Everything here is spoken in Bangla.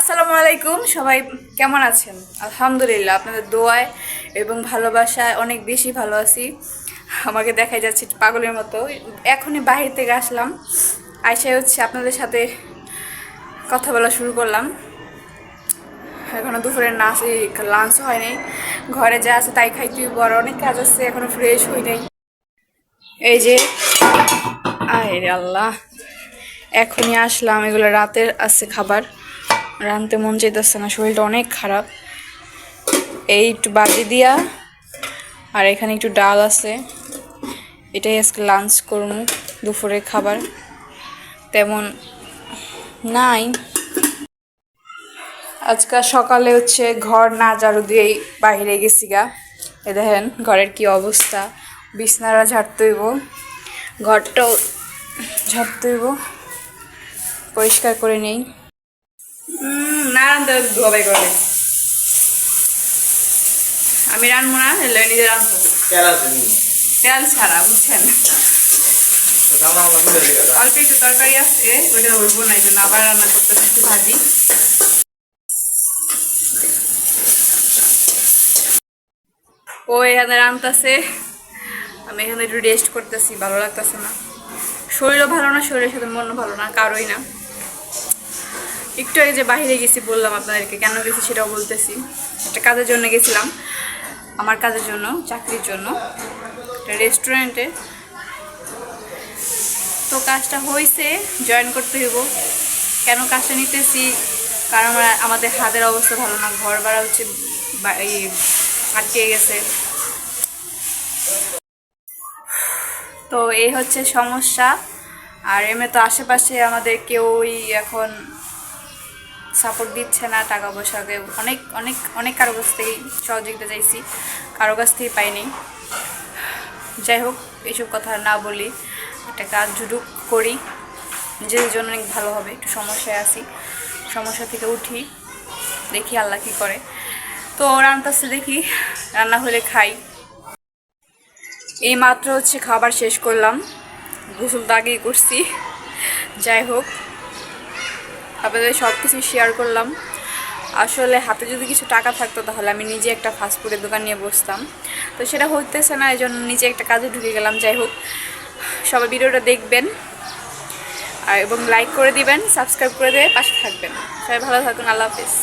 আসসালামু আলাইকুম, সবাই কেমন আছেন? আলহামদুলিল্লাহ, আপনাদের দোয়ায় এবং ভালোবাসায় অনেক বেশি ভালো আছি। আমাকে দেখাই যাচ্ছে পাগলের মতো। এখনই বাহির থেকে আসলাম, আইসা হচ্ছে আপনাদের সাথে কথা বলা শুরু করলাম। এখনো দুপুরের লাঞ্চ হয়নি, ঘরে যা আছে তাই খাইতে বড় অনেক কাজ আছে, এখনো ফ্রেশ হই নাই। এই যে আরে আল্লাহ, এখনই আসলাম, এগুলো রাতের আছে খাবার, রানতে মন চাইতেছে না, শরীরটা অনেক খারাপ। এই একটু বাজি দিয়া আর এখানে একটু ডাল আছে, এটাই আজকে লাঞ্চ করবো। দুপুরের খাবার তেমন নাই। আজকে সকালে হচ্ছে ঘর না ঝাড়ু দিয়েই বাইরে গেছি গা। এ দেখেন ঘরের কি অবস্থা, বিছনারা ঝাড়তে হইব, ঘরটাও ঝাড়তে হইব, পরিষ্কার করে নেই। না রান্ধতে ধোয়াবাই করে আমি রানবো না, নিজে রানবো তেল ছাড়া, বুঝছেন? অল্প একটু তরকারি আছে, ওইটা উঠবো না, এই জন্য আবার রান্না করতে একটু ভাজি। ও এখানে রান্তাছে, আমি এখানে একটু রেস্ট করতেছি, ভালো লাগতেছে না, শরীরও ভালো না, শরীরের সাথে মনও ভালো না, কারোই না। একটু আগে যে বাইরে গেছি বললাম আপনাদেরকে, কেন গেছি সেটাও বলতেছি। একটা কাজের জন্য গেছিলাম, আমার কাজের জন্য, চাকরির জন্য, একটা রেস্টুরেন্টে। তো কাজটা হয়েছে, জয়েন করতে হইব। কেন কাজটা নিতেছি? কারণ আমাদের হাতের অবস্থা ভালো না, ঘর ভাড়া হচ্ছে এই আটকে গেছে। তো এই হচ্ছে সমস্যা। আর এমনি তো আশেপাশে আমাদের কেউই এখন সাপোর্ট দিচ্ছে না, টাকা পয়সাকে অনেক অনেক অনেক কারো কাছ থেকেই সহযোগিতা চাইছি, কারো কাছ থেকেই পাইনি। যাই হোক, এইসব কথা না বলি, একটা কাজ ঝুটুক করি, নিজেদের জন্য অনেক ভালো হবে। একটু সমস্যায় আছি, সমস্যা থেকে উঠি, দেখি আল্লাহ কী করে। তো রান্নাতে দেখি, রান্না হলে খাই। এই মাত্র হচ্ছে খাবার শেষ করলাম, গোসল তো আগেই করছি। যাই হোক, আপনাদের সব কিছু শেয়ার করলাম। আসলে হাতে যদি কিছু টাকা থাকতো তাহলে আমি নিজে একটা ফাস্টফুডের দোকান নিয়ে বসতাম, তো সেটা হইতেছে না, এই জন্য নিজে একটা কাজে ঢুকে গেলাম। যাই হোক, সবাই ভিডিওটা দেখবেন আর এবং লাইক করে দিবেন, সাবস্ক্রাইব করে দিয়ে পাশে থাকবেন। সবাই ভালো থাকুন, আল্লাহ হাফিজ।